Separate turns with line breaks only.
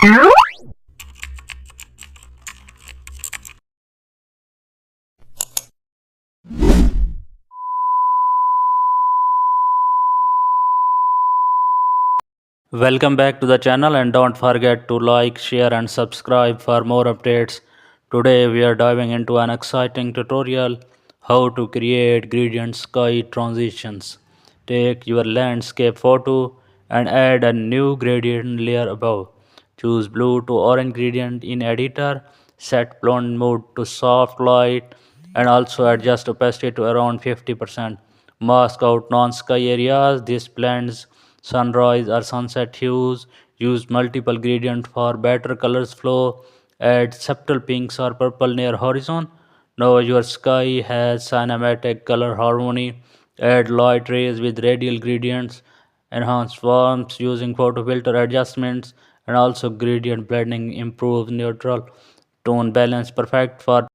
Welcome back to the channel and don't forget to like, share and subscribe for more updates. Today we are diving into an exciting tutorial how to create gradient sky transitions. Take your landscape photo and add a new gradient layer above. Choose blue to orange gradient in editor, set blend mode to soft light and also adjust opacity to around 50%. Mask out non-sky areas. This blends sunrise or sunset hues. Use multiple gradients for better colors flow. Add subtle pinks or purple near horizon. Now your sky has cinematic color harmony. Add light rays with radial gradients. Enhance warmth using photo filter adjustments and also gradient blending improves neutral tone balance perfect for